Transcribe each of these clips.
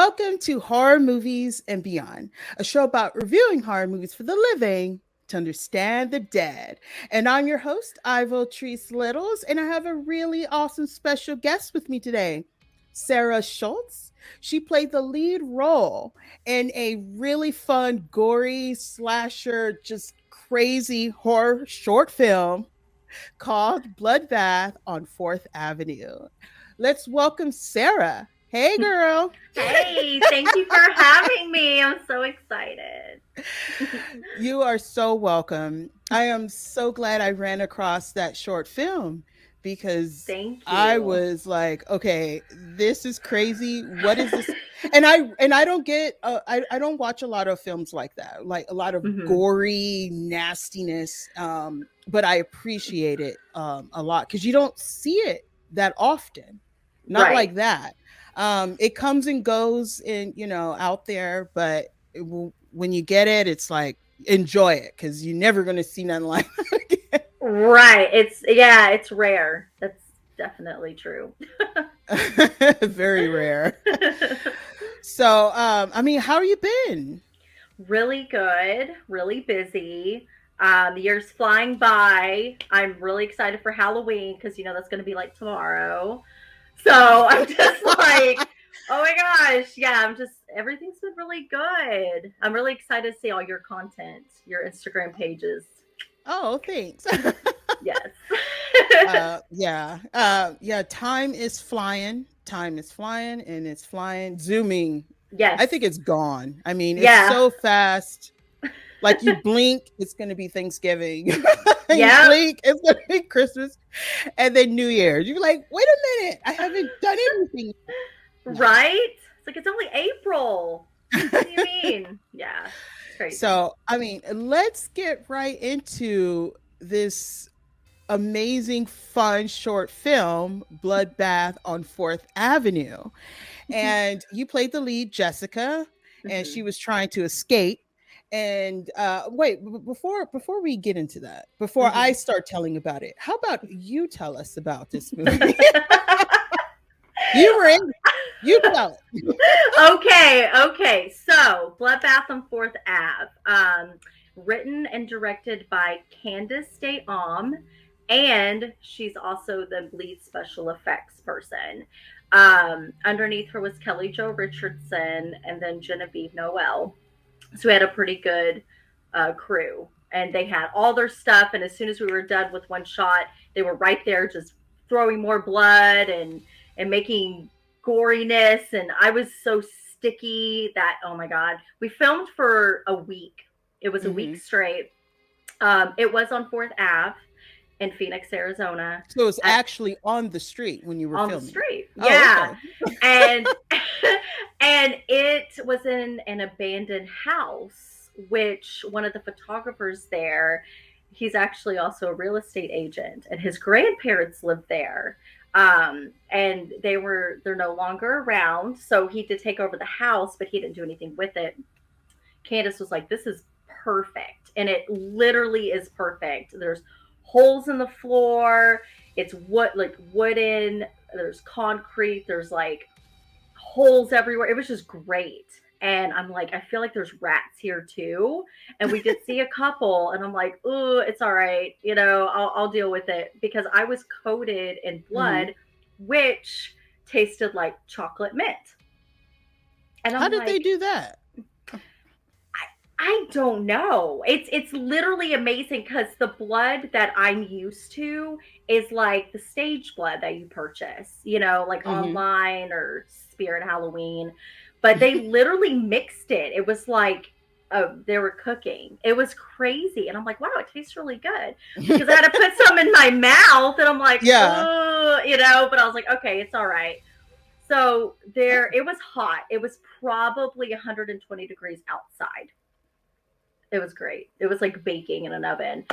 Welcome to Horror Movies and Beyond, a show about reviewing horror movies for the living to understand the dead. And I'm your host, Ivotres Littles, and I have a really awesome special guest with me today, Sarah Schultz. She played the lead role in a really fun, gory, slasher, just crazy horror short film called Bloodbath on 4th Avenue. Let's welcome Sarah. Hey, girl. Hey, thank you for having me. I'm so excited. You are so welcome. I am so glad I ran across that short film because Thank I you. was like, okay, this is crazy. What is this? And I don't get I don't watch a lot of films like that, like a lot of hmm gory nastiness. But I appreciate it a lot because you don't see it that often. Not Right. like that. It comes and goes in, out there, but when you get it, it's like enjoy it because you're never going to see nothing like Right. It's rare. That's definitely true. that. Very rare. So, I mean, how you been? Really good, really busy. The year's flying by. I'm really excited for Halloween because that's going to be like tomorrow. So I'm just like, oh my gosh, yeah, everyth's been really good. I'm really excited to see all your content, your Instagram pages. Oh, thanks. Yes. Yeah. Time is flying. Time is flying, and it's flying. Zooming. Yes. I think it's gone. I mean, it's Yeah. so fast. Like you blink, it's gonna be Thanksgiving. You Yep. blink, it's gonna be Christmas, and then New Year's. You're like, wait a minute, I haven't done anything. No. Right? It's like it's only April. What do you mean? Yeah. It's crazy. So, I mean, let's get right into this amazing, fun short film, Bloodbath on 4th Avenue. And you played the lead, Jessica, and she hmm was trying to escape. And wait, before we get into that, before I hmm start telling about it, how about you tell us about this movie? You were in, you tell it. Okay. So, Bloodbath on 4th Ave. Written and directed by Candice De Omme, and she's also the lead special effects person. Underneath her was Kelli Jo Richardson and then Genevieve Noelle. So we had a pretty good crew, and they had all their stuff. And as soon as we were done with one shot, they were right there just throwing more blood and making goriness. And I was so sticky that, oh my god, we filmed for a week. It was a week Hmm. straight. It was on 4th Ave in Phoenix, Arizona, So it was at actually on the street when you were on the filming. street. Oh, Yeah. okay. And and it was in an abandoned house, which one of the photographers there, he's actually also a real estate agent, and his grandparents lived there. And they're no longer around, so he did take over the house, but he didn't do anything with it. Candace was like, "This is perfect," and it literally is perfect. There's holes in the floor. It's like wooden. There's concrete. There's like holes everywhere. It was just great. And I'm like, I feel like there's rats here too. And we did see a couple, and I'm like, oh, it's all right. I'll deal with it because I was coated in Hmm. blood, which tasted like chocolate mint. And How I'm did they like, do that? I don't know. It's literally amazing because the blood that I'm used to is like the stage blood that you purchase, like Hmm. online or Spirit Halloween. But they literally mixed it. It was like they were cooking. It was crazy, and I'm like, wow, it tastes really good because I had to put some in my mouth, and I'm like, Yeah. oh, But I was like, okay, it's all right. So it was hot. It was probably 120 degrees outside. It was great. It was like baking in an oven.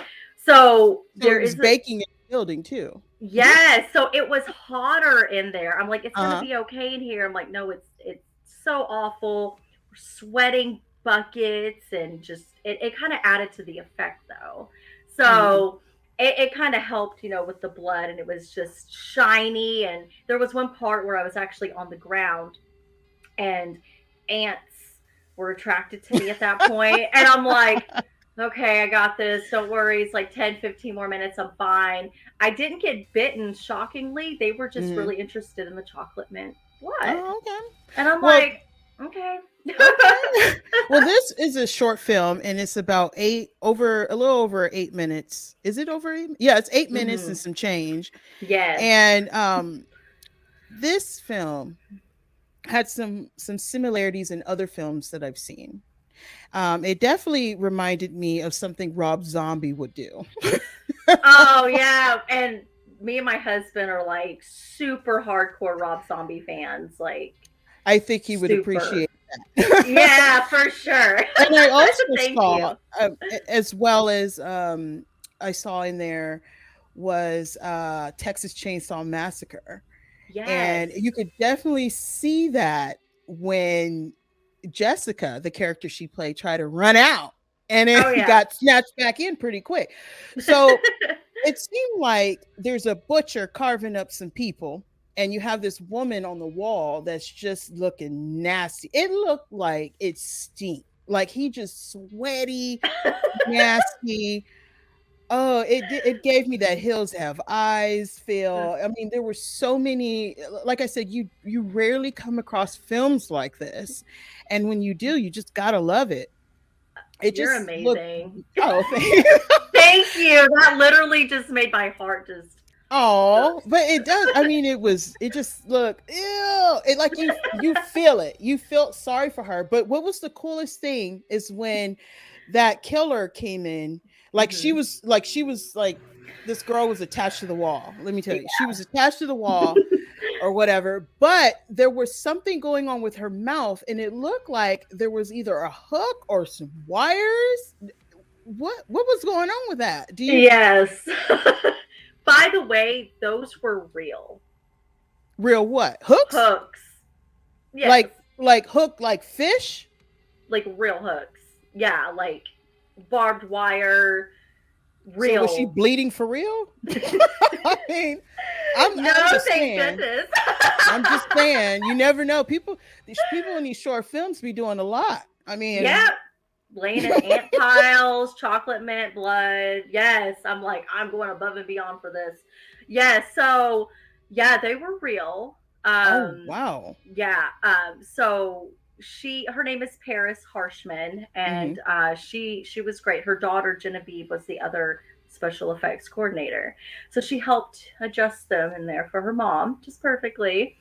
So So there it was is a baking in the building too. yes. So it was hotter in there. I'm like, it's gonna Uh-huh. be okay in here. I'm like, no, it's so awful. We're sweating buckets and just it kind of added to the effect though. Hmm. So it kind of helped, with the blood, and it was just shiny. And there was one part where I was actually on the ground, and ants were attracted to me at that point. And I'm like, okay, I got this. Don't worry. It's like 10, 15 more minutes. I'm fine. I didn't get bitten, shockingly. They were just Mhm. really interested in the chocolate mint blood. Oh, okay. And I'm Well, like, okay. okay. Well, this is a short film, and it's about a little over 8 minutes. Is it over 8? Yeah, it's 8 minutes Mm-hmm. and some change. Yes. And this film had some similarities in other films that I've seen. It definitely reminded me of something Rob Zombie would do. Oh, yeah. And me and my husband are like super hardcore Rob Zombie fans. Like, I think he would super. appreciate that. Yeah, for sure. And I also Thank saw, you. as well as I saw in there was Texas Chainsaw Massacre, Yes. and you could definitely see that when Jessica, the character she played, tried to run out, and Oh, it yeah. got snatched back in pretty quick. So it seemed like there's a butcher carving up some people, and you have this woman on the wall that's just looking nasty. It looked like it stinks. Like he just sweaty, nasty. Oh, it gave me that Hills Have Eyes feel. I mean, there were so many, like I said, you rarely come across films like this. And when you do, you just gotta love it. It You're just looked, amazing. oh, thank you. Thank you. That literally just made my heart just. Oh, but it does. I mean, it just look, ew. It like you feel it. You felt sorry for her. But what was the coolest thing is when that killer came in, Mm-hmm. she was like this girl was attached to the wall. Let me tell you, she was attached to the wall or whatever, but there was something going on with her mouth, and it looked like there was either a hook or some wires. What was going on with that? Do you Yes. By the way, those were real real what? Hooks? hooks. Yes. Like hook like fish? Like real hooks. Yeah. Like barbed wire, So was she real. bleeding for real? I mean, No, I'm just thank saying. goodness. I'm just saying, you never know. These people in these short films be doing a lot. I mean, Yep. Laying in ant piles, chocolate mint blood. Yes. I'm like, I'm going above and beyond for this. Yes. So, yeah, they were real. oh wow. Yeah. So her name is Paris Harshman, Hmm. and she was great. Her daughter Genevieve was the other special effects coordinator. So she helped adjust them in there for her mom just perfectly.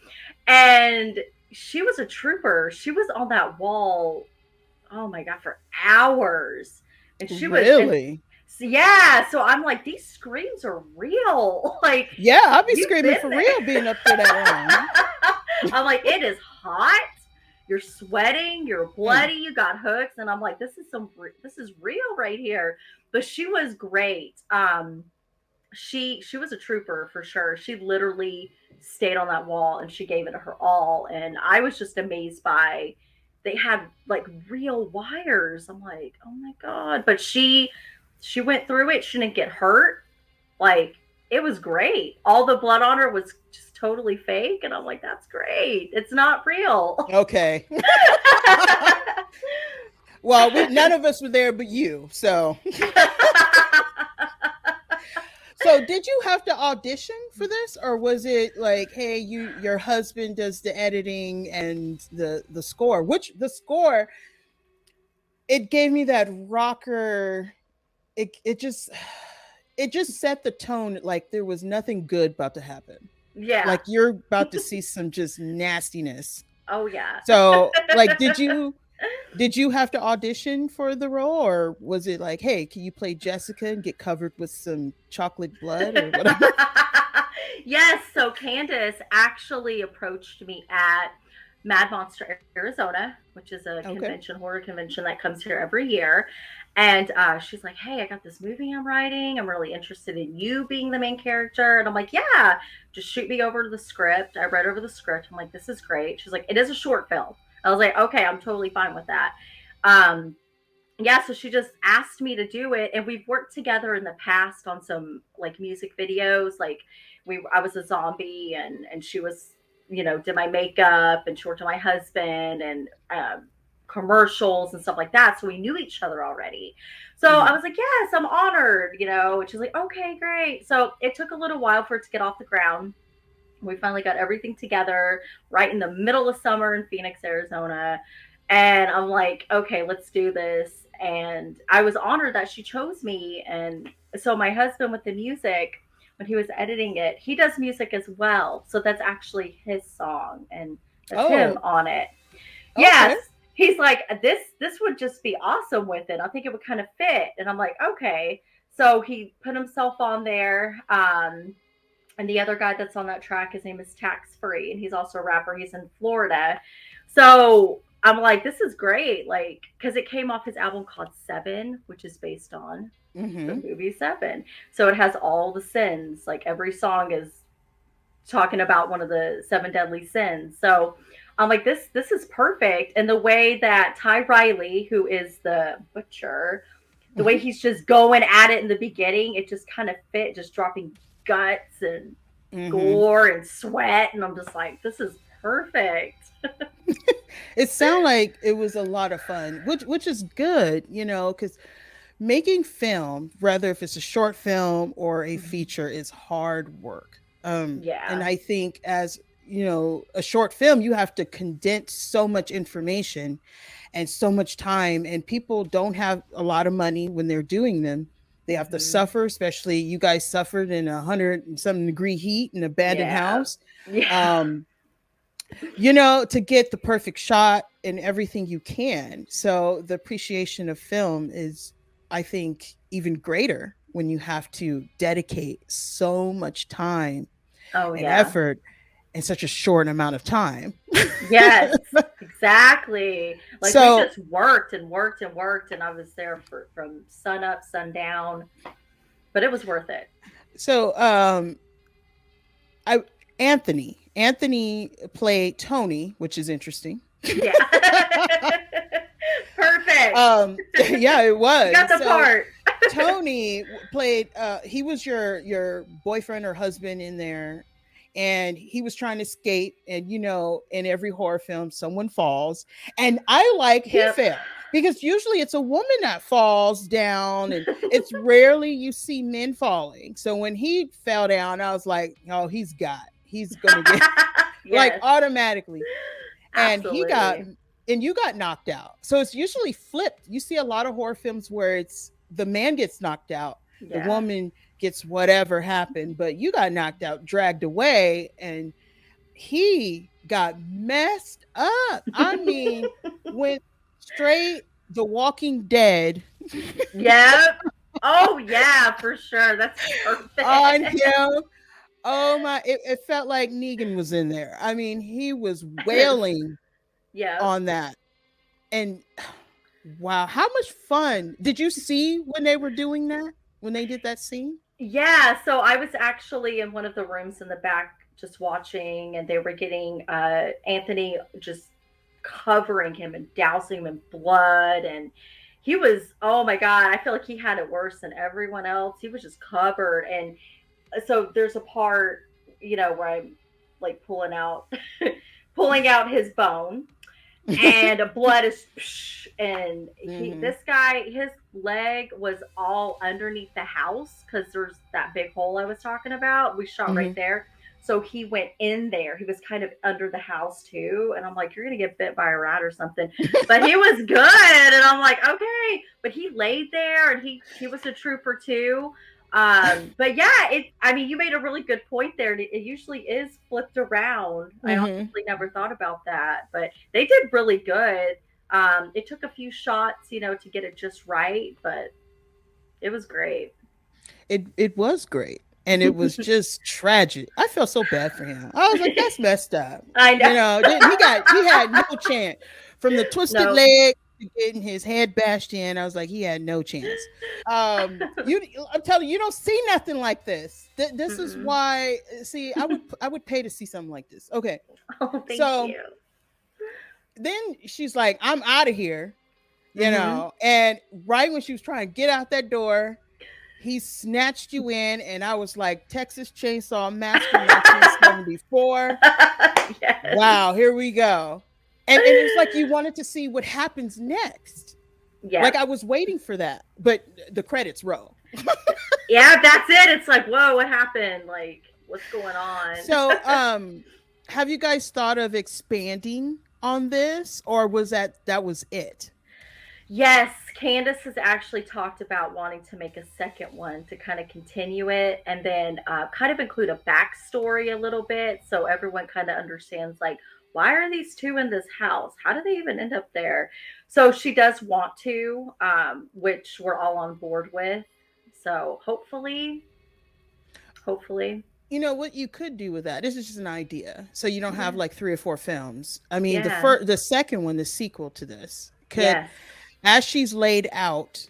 And she was a trooper. She was on that wall, oh my god, for hours. And she was and Really? so, yeah, so I'm like, these screams are real. Like, Yeah, I'll be you've screaming been for real being up there that long. there. I'm like, it is hot. You're sweating. You're Mm. bloody. You got hooks, and I'm like, this is real right here. But she was great. She was a trooper for sure. She literally stayed on that wall and she gave it her all. And I was just amazed by they had like real wires. I'm like, oh my god! But she went through it. She didn't get hurt. Like, it was great. All the blood on her was just totally fake, and I'm like, that's great. It's not real. Okay. Well, none of us were there but you. So so did you have to audition for this, or was it like, hey, your husband does the editing and the score? Which the score, it gave me that rocker. It just set the tone like there was nothing good about to happen. Yeah. Like you're about to see some just nastiness. Oh yeah. So, like, did you have to audition for the role, or was it like, hey, can you play Jessica and get covered with some chocolate blood or whatever? Yes, so Candice actually approached me at Mad Monster, Arizona, which is a Okay. convention, horror convention that comes here every year. And she's like, hey, I got this movie I'm writing. I'm really interested in you being the main character. And I'm like, yeah, just shoot me over the script. I read over the script. I'm like, this is great. She's like, it is a short film. I was like, okay, I'm totally fine with that. Um, yeah, so she just asked me to do it, and we've worked together in the past on some like music videos. Like I was a zombie, and she was did my makeup and she worked on my husband and commercials and stuff like that. So we knew each other already. So I was like, yes, I'm honored, and she's like, okay, great. So it took a little while for it to get off the ground. We finally got everything together right in the middle of summer in Phoenix, Arizona. And I'm like, okay, let's do this. And I was honored that she chose me. And so my husband with the music, when he was editing it, he does music as well. So that's actually his song and that's him on it. Yes. Okay. He's like, this would just be awesome with it. I think it would kind of fit. And I'm like, okay. So he put himself on there. And the other guy that's on that track, his name is Tax Free, and he's also a rapper. He's in Florida. So I'm like, this is great. Like, because it came off his album called Seven, which is based on the movie Seven. So it has all the sins. Like, every song is talking about one of the seven deadly sins. So I'm like, this is perfect. And the way that Ty Riley, who is the butcher, the way he's just going at it in the beginning, it just kind of fit, just dropping guts and gore and sweat. And I'm just like, this is perfect. It sounded like it was a lot of fun, which is good, because making film, whether if it's a short film or a feature, is hard work. And I think as a short film, you have to condense so much information and so much time, and people don't have a lot of money when they're doing them. They have to suffer, especially you guys suffered in 100 and some degree heat in an abandoned house. To get the perfect shot and everything you can. So the appreciation of film is, I think, even greater when you have to dedicate so much time and effort in such a short amount of time. Yes, exactly. Like, we just worked and worked and worked, and I was there from sun up, sundown, but it was worth it. So, Anthony played Tony, which is interesting. Yeah. Perfect. Yeah, it was. You got the part. Tony played, he was your boyfriend or husband in there, and he was trying to escape. And in every horror film, someone falls, and he fell, because usually it's a woman that falls down, and it's rarely you see men falling. So when he fell down, I was like, oh, he's gonna get like automatically. Absolutely. And you got knocked out. So it's usually flipped. You see a lot of horror films where it's the man gets knocked out, the woman gets whatever happened, but you got knocked out, dragged away, and he got messed up. I mean, went straight The Walking Dead. Yep. Oh yeah, for sure. That's perfect. On him. Oh my, it felt like Negan was in there. I mean, he was wailing on that. And wow, how much fun. Did you see when they were doing that? When they did that scene? Yeah, so I was actually in one of the rooms in the back just watching, and they were getting Anthony just covering him and dousing him in blood, and he was, oh my God, I feel like he had it worse than everyone else. He was just covered. And so there's a part, where I'm like pulling out his bone, and blood is, and this guy, his leg was all underneath the house, because there's that big hole I was talking about. We shot right there. So he went in there. He was kind of under the house too. And I'm like, you're going to get bit by a rat or something. But he was good. And I'm like, okay. But he laid there, and he was a trooper too. But yeah, you made a really good point there. It usually is flipped around. I honestly never thought about that, but they did really good. It took a few shots, to get it just right, but it was great. It was great. And it was just tragic. I felt so bad for him. I was like, that's messed up. I know. He had no chance. From the twisted leg to getting his head bashed in, I was like, he had no chance. I'm telling you, you don't see nothing like this. This is why. See, I would pay to see something like this. Okay. Oh, thank you. Then she's like, I'm out of here, and right when she was trying to get out that door, He snatched you in, and I was like, Texas Chainsaw Massacre 1974. Yes. Wow, here we go. And it's like you wanted to see what happens next. Yeah. Like I was waiting for that, but the credits roll. Yeah, that's it. It's like, whoa, what happened? Like, what's going on? So, have you guys thought of expanding on this, or was that was it? Yes, Candice has actually talked about wanting to make a second one to kind of continue it and then kind of include a backstory a little bit so everyone kind of understands, like, why are these two in this house? How did they even end up there? So she does want to, which we're all on board with. So hopefully, You know what you could do with that? This is just an idea. So you don't have yeah, like 3 or 4 films. I mean, yeah, the second one, the sequel to this, could, yes, as she's laid out.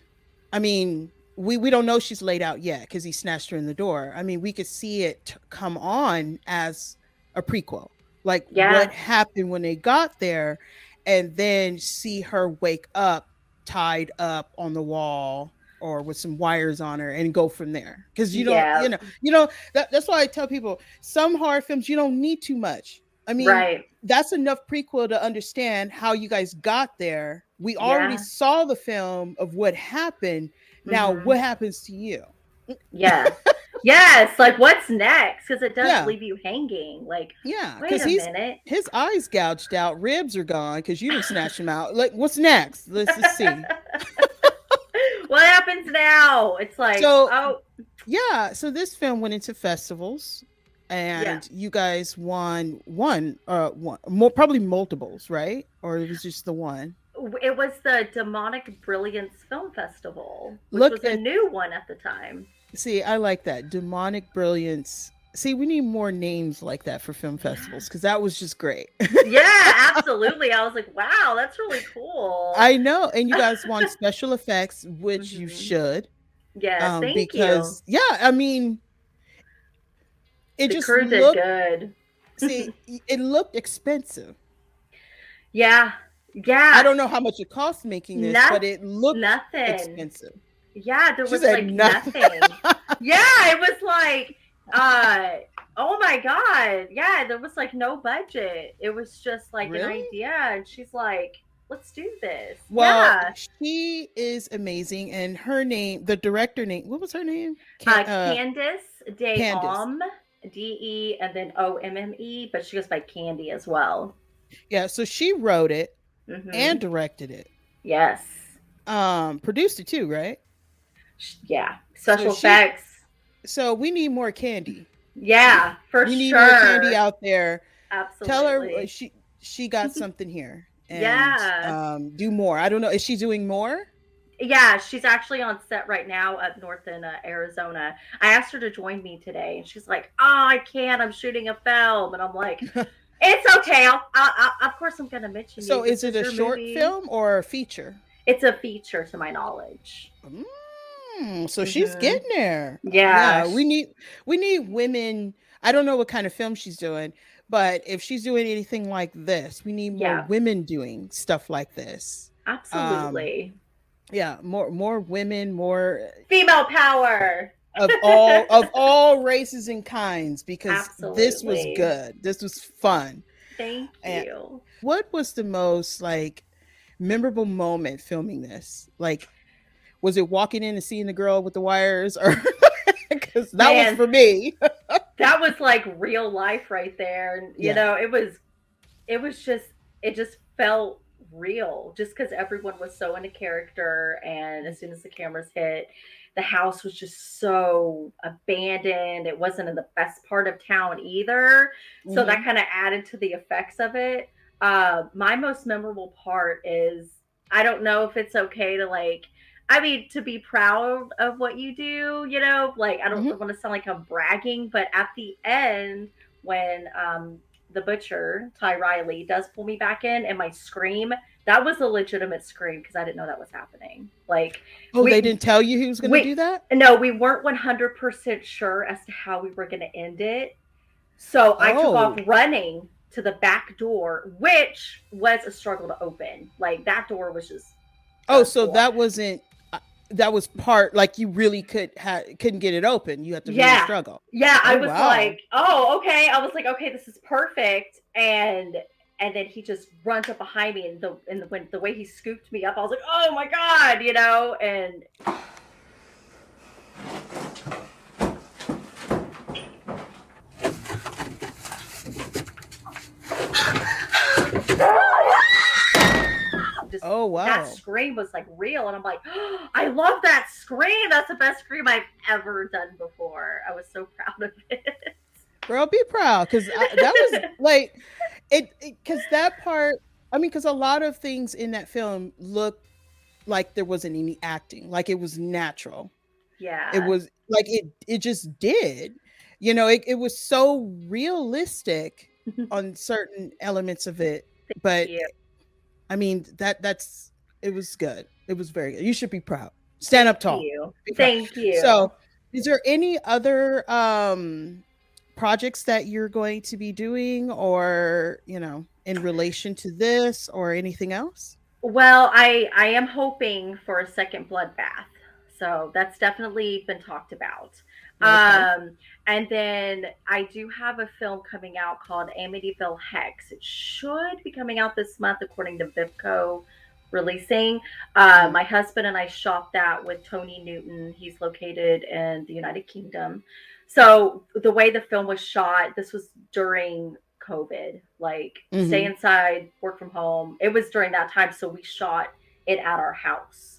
I mean, we don't know she's laid out yet because he snatched her in the door. I mean, we could see it come on as a prequel, like yeah, what happened when they got there, and then see her wake up tied up on the wall or with some wires on her and go from there. Because you don't, yeah, that's why I tell people some horror films you don't need too much. I mean, right, that's enough prequel to understand how you guys got there. We already yeah, saw the film of what happened. Now, hmm, what happens to you? yeah. Yes, like what's next? Because it does Yeah, leave you hanging. Like, yeah, wait because a minute. his eyes gouged out, ribs are gone because you didn't snatch him out. Like, what's next? Let's just see. What happens now? It's like, So oh, yeah, so this film went into festivals, yeah. and you guys one more, probably multiples, right? Or it was just the one. It was the Demonic Brilliance Film Festival, which Look was a at new one at the time. See, I like that. Demonic Brilliance. See, we need more names like that for film festivals because that was just great. Yeah, absolutely. I was like, wow, that's really cool. I know. And you guys want special effects, which you Hmm. should. Yes, thank you. Because, yeah, I mean, it The just crew did looked, good. see, it looked expensive. Yeah, I yeah, don't know how much it cost making this, not, but it looked nothing. expensive. Yeah, there She was said like nothing. nothing. Yeah, it was like, uh, oh my God. Yeah, there was like no budget. It was just like an Really? idea. And she's like, let's do this. Well, Yeah. she is amazing, and her name, the director name, what was her name? Candice De Candice. Omme, DE, and then OMME, but she goes by Candy as well. Yeah, so she wrote it and Hmm. directed it. Yes. Produced it too, right? Yeah. So Special she effects. so we need more Candy. Yeah, for We need more Candy sure. out there. Tell her Absolutely. she got something here, and Yeah. do more. I don't know. Is she doing more? Yeah, she's actually on set right now up north in Arizona. I asked her to join me today, and she's like, "Oh, I can't. I'm shooting a film." And I'm like, "It's okay. of course, I'm going to mention you. So This is it is a your short movie." film or a feature? It's a feature, to my knowledge. So she's Hmm. getting there. Yeah, Yeah, we need women. I don't know what kind of film she's doing, but if she's doing anything like this, we need more yeah, women doing stuff like this. Um, absolutely. yeah, more women, more Female power. of all races and kinds, because this was Absolutely. good. This was fun. Thank And you. what was the most like memorable moment filming this? Like, was it walking in and seeing the girl with the wires, or because that was Man, for me? that was like real life right there. And Yeah. it was just it just felt real just because everyone was so into character, and as soon as the cameras hit, the house was just so abandoned. It wasn't in the best part of town either, so that Hmm. kind of added to the effects of it. My most memorable part is, I don't know if it's okay to, like, I mean, to be proud of what you do, like, I don't Hmm. want to sound like I'm bragging, but at the end, when the butcher, Ty Riley, does pull me back in and my scream, that was a legitimate scream because I didn't know that was happening. Like, Oh, they we, didn't tell you he was going to do we, that? no, we weren't 100% sure as to how we were going to end it. So I took off Oh, running to the back door, which was a struggle to open. Like, that door was just oh, a so block. that wasn't. that was part, like you really couldn't get it open. You had to really Yeah. struggle. Yeah. I Oh was wow. like, oh, okay. I was like, okay, this is perfect. And then he just runs up behind me, and when the way he scooped me up, I was like, oh my God, and just Oh that wow. scream was like real, and I'm like, oh, I love that scream. That's the best scream I've ever done before. I was so proud of it. Girl, be proud, because that was like it, because that part. I mean, because a lot of things in that film look like there wasn't any acting, like it was natural. It Yeah. was like it just did. It was so realistic Thank on certain elements of it, but you. I mean that's it was good. It was very good. You should be proud. Stand Thank up tall. you. Be proud. Thank you. So, is there any other projects that you're going to be doing, or, in relation to this or anything else? Well, I am hoping for a second bloodbath. So that's definitely been talked about. Okay. Um, and then I do have a film coming out called Amityville Hex. It should be coming out this month, according to Vivco releasing. Mhm. My husband and I shot that with Tony Newton. He's located in the United Kingdom. So the way the film was shot, this was during COVID, like stay Mhm. inside, work from home. It was during that time, so we shot it at our house.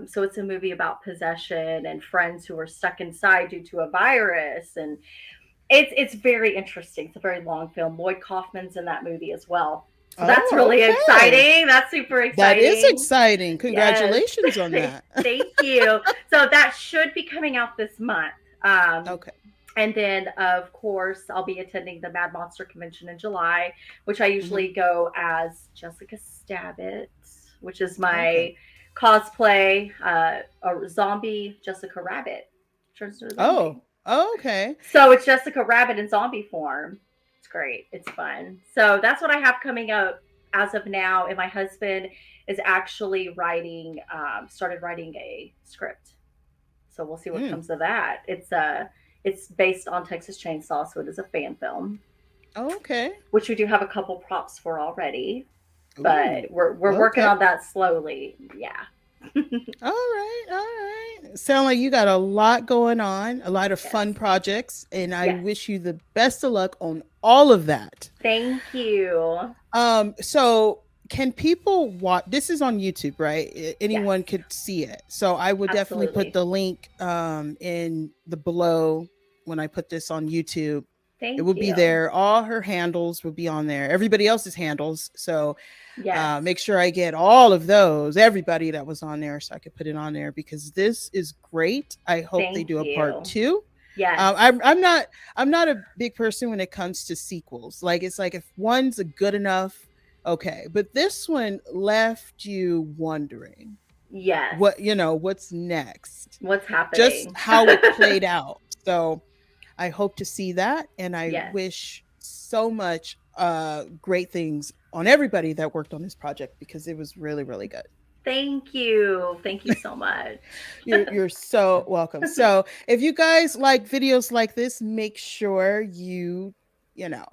So it's a movie about possession and friends who are stuck inside due to a virus, and it's very interesting. It's a very long film. Lloyd Kaufman's in that movie as well, so that's Oh, really okay. exciting. That's super That is exciting. exciting. Yes, Congratulations on that. thank you. So that should be coming out this month. Um, Okay. and then, of course, I'll be attending the Mad Monster Convention in July, which I Mhm. usually go as Jessica Stabbit, which is Okay. my cosplay, a zombie Jessica Rabbit turns into a zombie. Oh, okay. So it's Jessica Rabbit in zombie form. It's great. It's fun. So that's what I have coming up as of now. And my husband is actually started writing a script. So we'll see what Mm. comes of that. It's based on Texas Chainsaw, so it is a fan film, Okay. which we do have a couple props for already, Ooh. but we're working Okay. on that slowly. Yeah. All right. All right. Sound like you got a lot going on, a lot of Yes. fun projects, and I Yes. wish you the best of luck on all of that. Thank you. So can people watch? This is on YouTube, right? Yes. Anyone could see it. So I would definitely put Absolutely. the link in the below when I put this on YouTube. It will Thank be you. there. All her handles will be on there. Everybody else's handles. So Yes. make sure I get all of those, everybody that was on there, so I could put it on there, because this is great. I hope they Thank do a part you. two. Yes. I'm not a big person when it comes to sequels. Like, it's like, if one's a good enough, okay, but this one left you wondering Yes. what's next, What's just happening? how it played out. So I hope to see that, and I Yes. wish so much great things on everybody that worked on this project, because it was really, really good. Thank you. Thank you so much. You're so welcome. So if you guys like videos like this, make sure you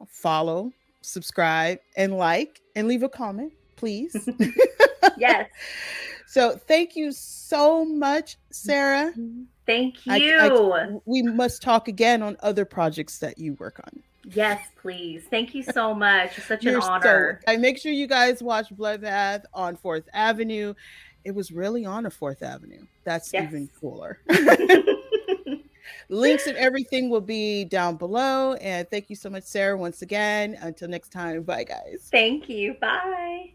follow, subscribe, and like, and leave a comment, please. Yes. So thank you so much, Sarah. Thank I you. we must talk again on other projects that you work on. Yes, please. Thank you so much. It's such an You're so. honor. I make sure you guys watch Bloodbath on Fourth Avenue. It was really on a Fourth Avenue. That's Yes. even cooler. Links and everything will be down below. And thank you so much, Sarah, once again. Until next time, bye, guys. Thank you. Bye.